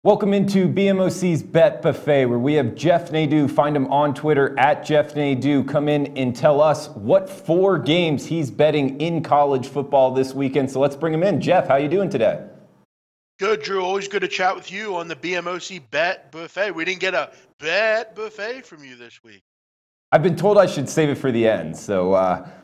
Welcome into BMOC's Bet Buffet, where we have Jeff Nadeau. Find him on Twitter at Jeff Nadeau. Come in and tell us what 4 games he's betting in college football this weekend. So let's bring him in. Jeff, how you doing today? Good, Drew. Always good to chat with you on the BMOC Bet Buffet. We didn't get a Bet Buffet from you this week. I've been told I should save it for the end, so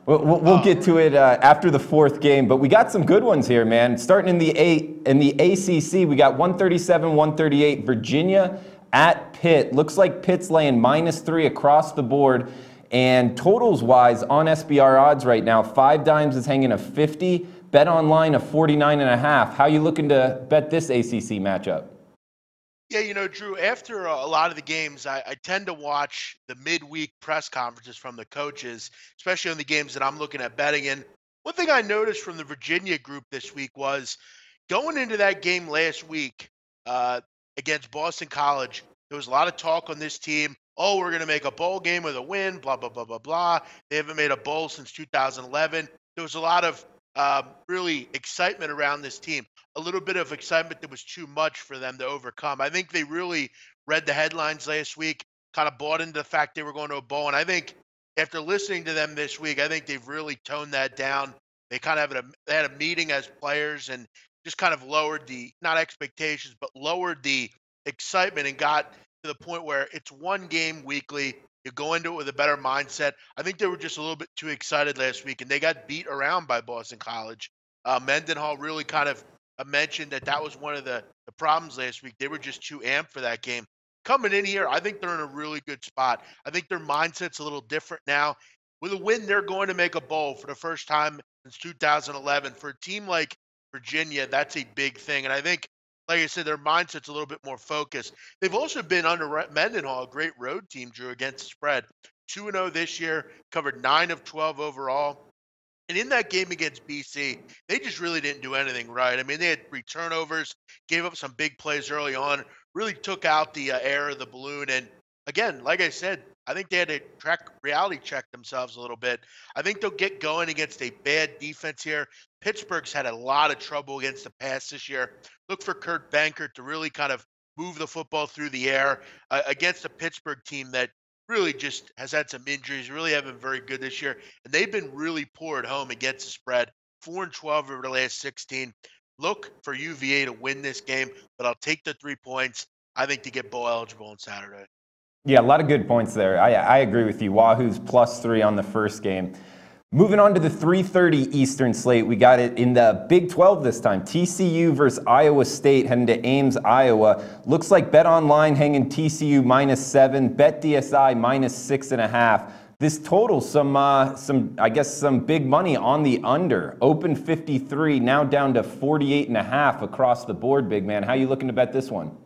we'll get to it after the 4th game. But we got some good ones here, man. Starting in the ACC, we got 137-138 Virginia at Pitt. Looks like Pitt's laying -3 across the board. And totals-wise, on SBR odds right now, 5 dimes is hanging a 50. Bet online a 49.5. How you looking to bet this ACC matchup? Yeah, Drew, after a lot of the games, I tend to watch the midweek press conferences from the coaches, especially on the games that I'm looking at betting. And one thing I noticed from the Virginia group this week was going into that game last week against Boston College, there was a lot of talk on this team. Oh, we're going to make a bowl game with a win, blah, blah, blah, blah, blah. They haven't made a bowl since 2011. There was a lot of really excitement around this team. A little bit of excitement that was too much for them to overcome. I think they really read the headlines last week, kind of bought into the fact they were going to a bowl. And I think after listening to them this week, I think they've really toned that down. They kind of had a meeting as players and just kind of lowered the, not expectations, but lowered the excitement and got to the point where it's one game weekly. You go into it with a better mindset. I think they were just a little bit too excited last week, and they got beat around by Boston College. Mendenhall really kind of mentioned that was one of the problems last week. They were just too amped for that game. Coming in here, I think they're in a really good spot. I think their mindset's a little different now. With a win, they're going to make a bowl for the first time since 2011. For a team like Virginia, that's a big thing. And I think, like I said, their mindset's a little bit more focused. They've also been under Mendenhall, a great road team, Drew, against the spread. 2-0 this year, covered 9 of 12 overall. And in that game against BC, they just really didn't do anything right. I mean, they had 3 turnovers, gave up some big plays early on, really took out the air of the balloon. And again, like I said, I think they had to reality check themselves a little bit. I think they'll get going against a bad defense here. Pittsburgh's had a lot of trouble against the pass this year. Look for Kurt Bankert to really kind of move the football through the air against a Pittsburgh team that really just has had some injuries, really haven't been very good this year. And they've been really poor at home against the spread, 4-12 over the last 16. Look for UVA to win this game, but I'll take the 3 points, I think, to get bowl eligible on Saturday. Yeah, a lot of good points there. I agree with you. Wahoo's +3 on the first game. Moving on to the 3:30 Eastern slate, we got it in the Big 12 this time. TCU versus Iowa State heading to Ames, Iowa. Looks like Bet Online hanging TCU -7, BetDSI -6.5. This total some big money on the under. Open 53, now down to 48.5 across the board. Big man, how you looking to bet this one?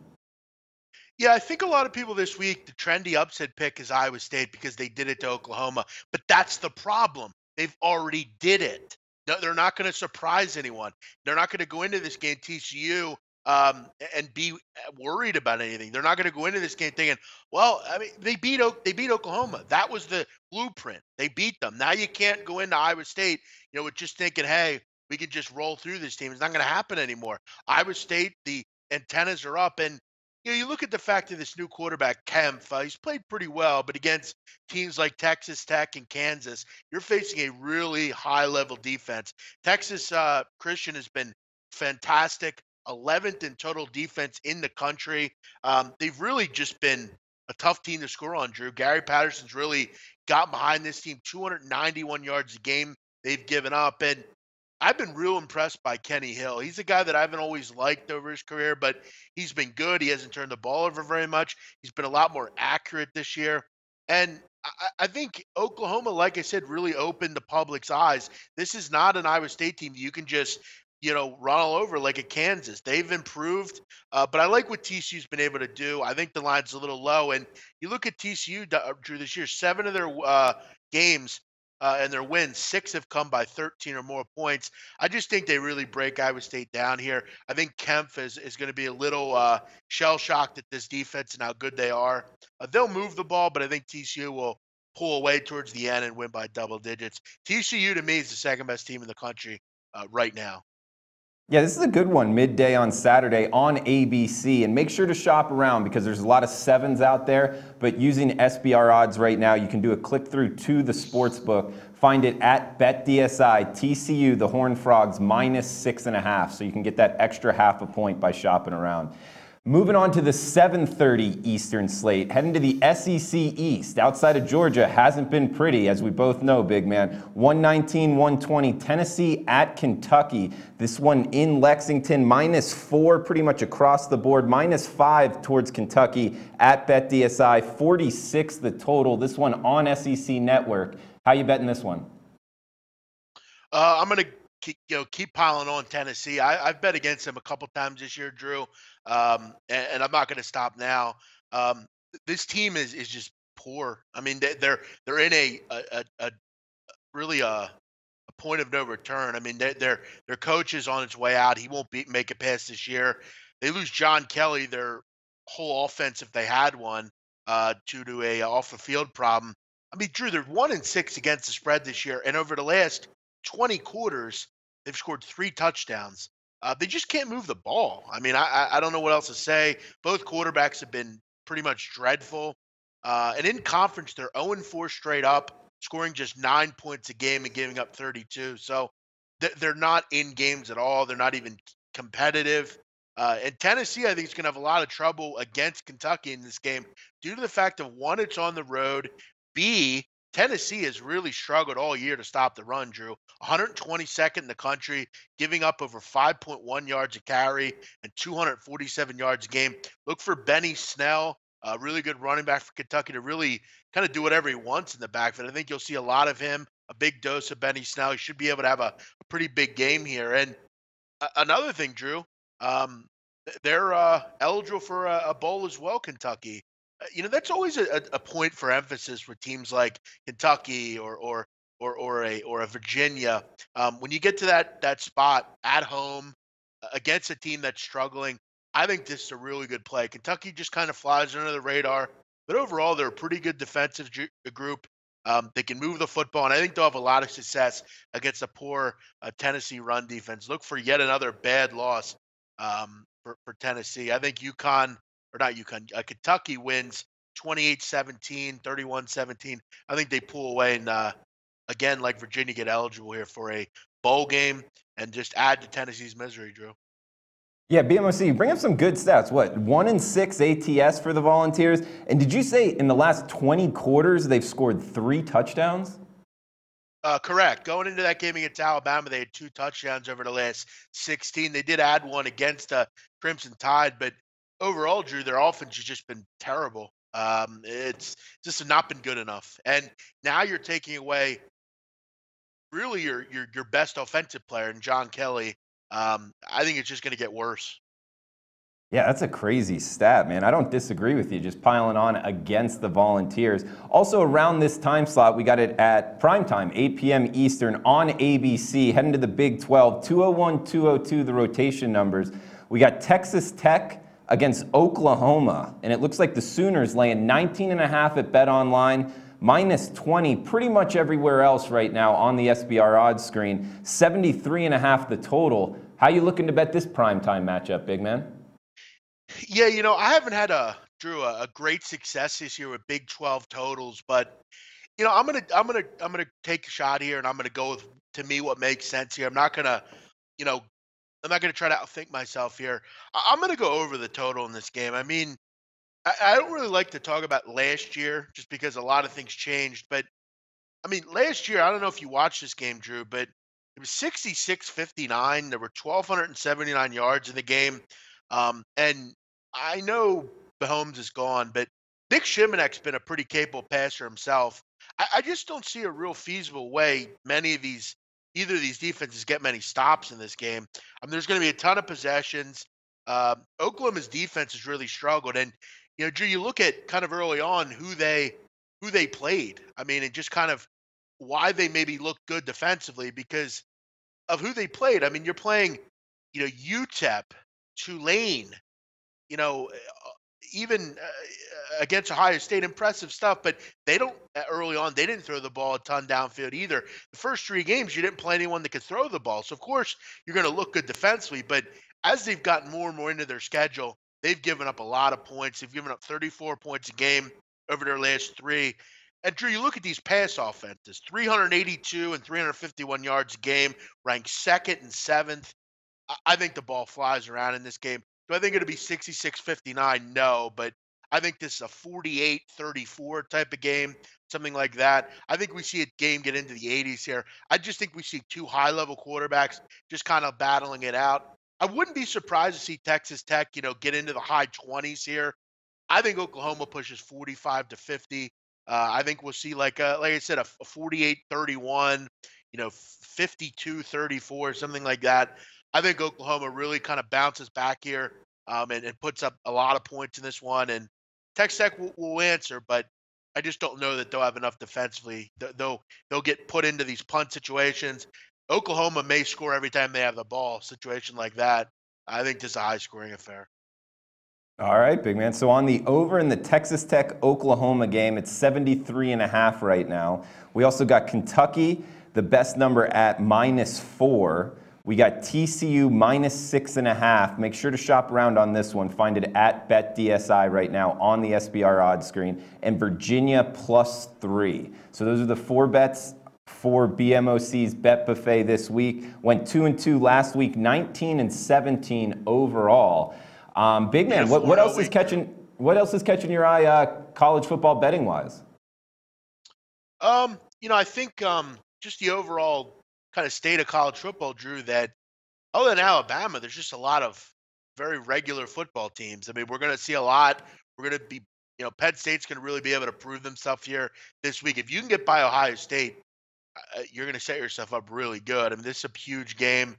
Yeah, I think a lot of people this week, the trendy upset pick is Iowa State because they did it to Oklahoma. But that's the problem. They've already did it. They're not going to surprise anyone. They're not going to go into this game, TCU, and be worried about anything. They're not going to go into this game thinking, well, I mean, they beat Oklahoma. That was the blueprint. They beat them. Now you can't go into Iowa State, with just thinking, hey, we could just roll through this team. It's not going to happen anymore. Iowa State, the antennas are up, and you look at the fact of this new quarterback, Kempf, he's played pretty well, but against teams like Texas Tech and Kansas, you're facing a really high-level defense. Texas Christian has been fantastic, 11th in total defense in the country. They've really just been a tough team to score on, Drew. Gary Patterson's really got behind this team, 291 yards a game they've given up, and I've been real impressed by Kenny Hill. He's a guy that I haven't always liked over his career, but he's been good. He hasn't turned the ball over very much. He's been a lot more accurate this year. And I think Oklahoma, like I said, really opened the public's eyes. This is not an Iowa State team you can just, run all over like a Kansas. They've improved, but I like what TCU's been able to do. I think the line's a little low. And you look at TCU, Drew, this year, 7 of their games and their wins, 6 have come by 13 or more points. I just think they really break Iowa State down here. I think Kempf is going to be a little shell-shocked at this defense and how good they are. They'll move the ball, but I think TCU will pull away towards the end and win by double digits. TCU, to me, is the second-best team in the country right now. Yeah, this is a good one, midday on Saturday on ABC. And make sure to shop around because there's a lot of sevens out there. But using SBR odds right now, you can do a click through to the sports book. Find it at BetDSI, TCU, the Horned Frogs, -6.5. So you can get that extra half a point by shopping around. Moving on to the 7:30 Eastern slate, heading to the SEC East. Outside of Georgia, hasn't been pretty, as we both know, big man. 119-120, Tennessee at Kentucky. This one in Lexington, -4 pretty much across the board, -5 towards Kentucky at BetDSI, 46 the total. This one on SEC Network. How you betting this one? I'm going to keep piling on Tennessee. I've bet against them a couple times this year, Drew, and I'm not going to stop now. This team is just poor. I mean, they're in a really a point of no return. I mean, their coach is on his way out. He won't make it past this year. They lose John Kelly, their whole offense, if they had one, due to a off the field problem. I mean, Drew, they're 1-6 against the spread this year, and over the last 20 quarters, they've scored 3 touchdowns. They just can't move the ball. I mean, I don't know what else to say. Both quarterbacks have been pretty much dreadful. And in conference, they're 0-4 straight up, scoring just 9 points a game and giving up 32. So they're not in games at all. They're not even competitive. And Tennessee, I think, is going to have a lot of trouble against Kentucky in this game due to the fact of, one, it's on the road. B, Tennessee has really struggled all year to stop the run, Drew. 122nd in the country, giving up over 5.1 yards a carry and 247 yards a game. Look for Benny Snell, a really good running back for Kentucky, to really kind of do whatever he wants in the backfield. I think you'll see a lot of him, a big dose of Benny Snell. He should be able to have a pretty big game here. And another thing, Drew, they're eligible for a bowl as well, Kentucky. That's always a point for emphasis for teams like Kentucky or a Virginia. When you get to that spot at home against a team that's struggling, I think this is a really good play. Kentucky just kind of flies under the radar, but overall they're a pretty good defensive group. They can move the football, and I think they'll have a lot of success against a poor Tennessee run defense. Look for yet another bad loss for Tennessee. I think Kentucky wins 28-17, 31-17. I think they pull away and, again, like Virginia, get eligible here for a bowl game and just add to Tennessee's misery, Drew. Yeah, BMOC, bring up some good stats. What, 1-6 ATS for the Volunteers? And did you say in the last 20 quarters they've scored 3 touchdowns? Correct. Going into that game against Alabama, they had 2 touchdowns over the last 16. They did add one against Crimson Tide, but overall, Drew, their offense has just been terrible. It's just not been good enough. And now you're taking away really your best offensive player in John Kelly. I think it's just going to get worse. Yeah, that's a crazy stat, man. I don't disagree with you, just piling on against the Volunteers. Also, around this time slot, we got it at primetime, 8 p.m. Eastern on ABC, heading to the Big 12, 201, 202, the rotation numbers. We got Texas Tech against Oklahoma, and it looks like the Sooners laying 19.5 at BetOnline, -20 pretty much everywhere else right now on the SBR odds screen, 73.5 the total. How you looking to bet this primetime matchup, big man? Yeah, I haven't had Drew, a great success this year with Big 12 totals, but I'm gonna take a shot here, and I'm gonna go with, to me, what makes sense here. You know, I'm not gonna try to outthink myself here. I'm gonna go over the total in this game. I mean, I don't really like to talk about last year just because a lot of things changed. But I mean, last year, I don't know if you watched this game, Drew, but it was 66-59. There were 1,279 yards in the game. And I know Mahomes is gone, but Nick Shimonek's been a pretty capable passer himself. I just don't see a real feasible way either of these defenses get many stops in this game. I mean, there's going to be a ton of possessions. Oklahoma's defense has really struggled, and Drew, you look at kind of early on who they played. I mean, and just kind of why they maybe looked good defensively because of who they played. I mean, you're playing, UTEP, Tulane, even against Ohio State, impressive stuff. But they don't early on. They didn't throw the ball a ton downfield either. The first 3 games, you didn't play anyone that could throw the ball. So of course you're going to look good defensively. But as they've gotten more and more into their schedule, they've given up a lot of points. They've given up 34 points a game over their last 3. And Drew, you look at these pass offenses: 382 and 351 yards a game, ranked second and seventh. I think the ball flies around in this game. Do I think it'll be 66-59? No, but I think this is a 48-34 type of game, something like that. I think we see a game get into the 80s here. I just think we see 2 high-level quarterbacks just kind of battling it out. I wouldn't be surprised to see Texas Tech, get into the high 20s here. I think Oklahoma pushes 45-50. I think we'll see like I said, a 48-31, 52-34, something like that. I think Oklahoma really kind of bounces back here, and puts up a lot of points in this one. And Texas Tech will answer, but I just don't know that they'll have enough defensively. They'll get put into these punt situations. Oklahoma may score every time they have the ball, situation like that. I think this is a high-scoring affair. All right, big man. So on the over in the Texas Tech Oklahoma game, it's 73.5 right now. We also got Kentucky, the best number at -4. We got TCU -6.5. Make sure to shop around on this one. Find it at BetDSI right now on the SBR odds screen. And Virginia +3. So those are the 4 bets for BMOC's Bet Buffet this week. Went 2-2 last week, 19-17 overall. Big man, what else is catching? What else is catching your eye, college football betting wise? I think just the overall kind of state of college football, Drew. That other than Alabama, there's just a lot of very regular football teams. I mean, we're going to see a lot. We're going to be, Penn State's going to really be able to prove themselves here this week. If you can get by Ohio State, you're going to set yourself up really good. I mean, this is a huge game.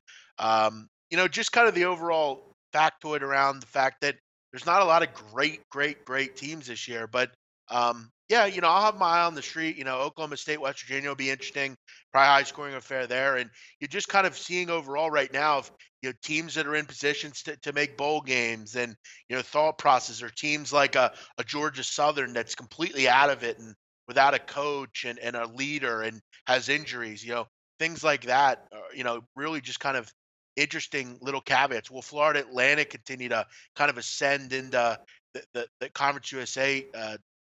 Just kind of the overall factoid around the fact that there's not a lot of great teams this year. But yeah, I'll have my eye on the street. Oklahoma State, West Virginia will be interesting. Probably high scoring affair there. And you're just kind of seeing overall right now of teams that are in positions to make bowl games, and thought process, or teams like a Georgia Southern that's completely out of it and without a coach and a leader and has injuries, things like that, really just kind of interesting little caveats. Will Florida Atlantic continue to kind of ascend into the Conference USA,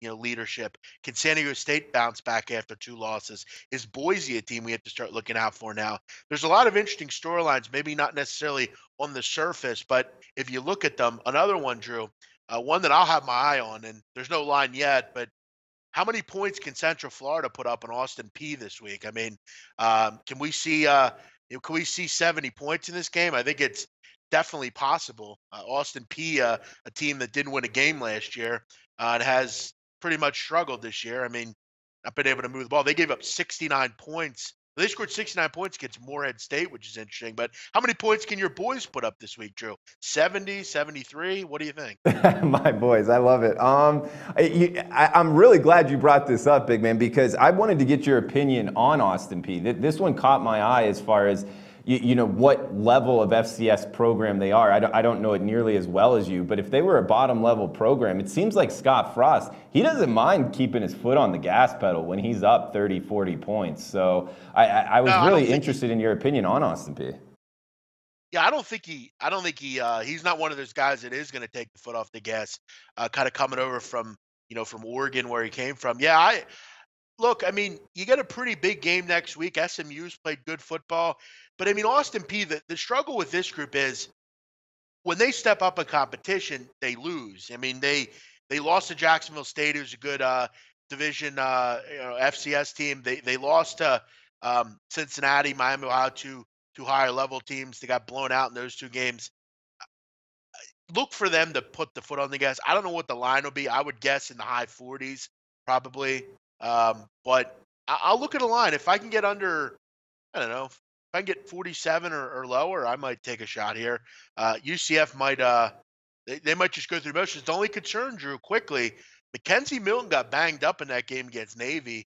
leadership? Can San Diego State bounce back after 2 losses? Is Boise a team we have to start looking out for now? There's a lot of interesting storylines, maybe not necessarily on the surface, but if you look at them, another one, Drew, one that I'll have my eye on, and there's no line yet, but how many points can Central Florida put up in Austin Peay this week? I mean, can we see 70 points in this game? I think it's definitely possible. Austin Peay, a team that didn't win a game last year, and has pretty much struggled this year. I mean, not been able to move the ball. They gave up 69 points. They scored 69 points against Morehead State, which is interesting. But how many points can your boys put up this week, Drew? 70, 73? What do you think? My boys, I love it. I'm really glad you brought this up, big man, because I wanted to get your opinion on Austin Peay. This one caught my eye as far as what level of FCS program they are. I don't know it nearly as well as you, but if they were a bottom level program, it seems like Scott Frost, he doesn't mind keeping his foot on the gas pedal when he's up 30, 40 points. So I was really interested in your opinion on Austin Peay. Yeah, I don't think he's not one of those guys that is going to take the foot off the gas, kind of coming over from Oregon where he came from. Yeah, Look, I mean, you get a pretty big game next week. SMU's played good football. But, I mean, Austin Peay, the struggle with this group is when they step up in competition, they lose. I mean, they lost to Jacksonville State, who's a good division FCS team. They lost to Cincinnati, Miami, Ohio, two higher level teams. They got blown out in those 2 games. Look for them to put the foot on the gas. I don't know what the line will be. I would guess in the high 40s, probably. But I'll look at a line. If I can get under, I don't know, if I can get 47 or lower, I might take a shot here. UCF might, they might just go through motions. The only concern, Drew, quickly, Mackenzie Milton got banged up in that game against Navy.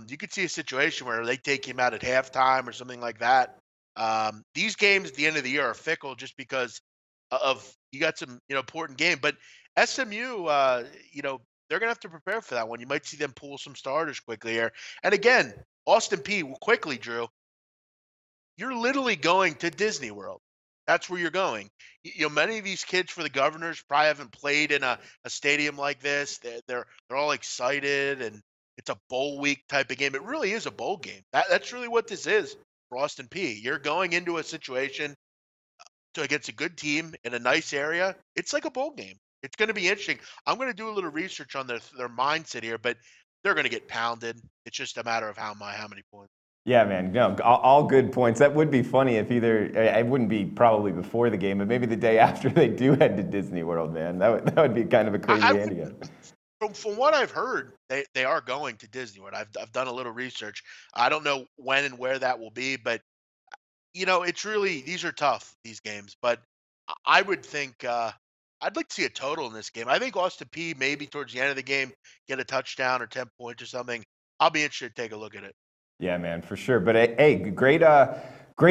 You could see a situation where they take him out at halftime or something like that. These games at the end of the year are fickle just because of you got some important game. But SMU, they're gonna have to prepare for that one. You might see them pull some starters quickly here. And again, Austin P quickly, Drew. You're literally going to Disney World. That's where you're going. Many of these kids for the Governors probably haven't played in a stadium like this. They're all excited, and it's a bowl week type of game. It really is a bowl game. That's really what this is for Austin P. You're going into a situation against a good team in a nice area. It's like a bowl game. It's going to be interesting. I'm going to do a little research on their mindset here, but they're going to get pounded. It's just a matter of how many points. Yeah, man. No, all good points. That would be funny if it wouldn't be probably before the game, but maybe the day after they do head to Disney World, man. That would be kind of a crazy handicap. From what I've heard, they are going to Disney World. I've done a little research. I don't know when and where that will be, but it's really, these are tough, these games. But I would think I'd like to see a total in this game. I think Austin P maybe towards the end of the game get a touchdown or 10 points or something. I'll be interested to take a look at it. Yeah, man, for sure. But hey, great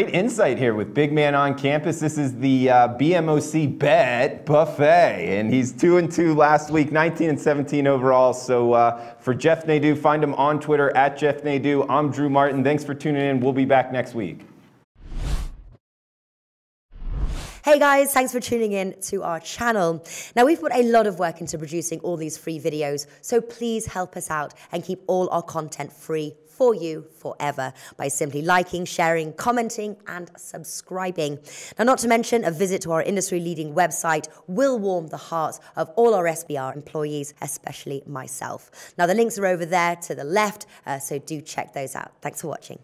insight here with Big Man on campus. This is the BMOC bet buffet, and he's 2-2 last week, 19-17 overall. So for Jeff Nadeau, find him on Twitter at Jeff Nadeau. I'm Drew Martin. Thanks for tuning in. We'll be back next week. Hey guys, thanks for tuning in to our channel. Now, we've put a lot of work into producing all these free videos, so please help us out and keep all our content free for you forever by simply liking, sharing, commenting, and subscribing. Now, not to mention, a visit to our industry-leading website will warm the hearts of all our SBR employees, especially myself. Now, the links are over there to the left, so do check those out. Thanks for watching.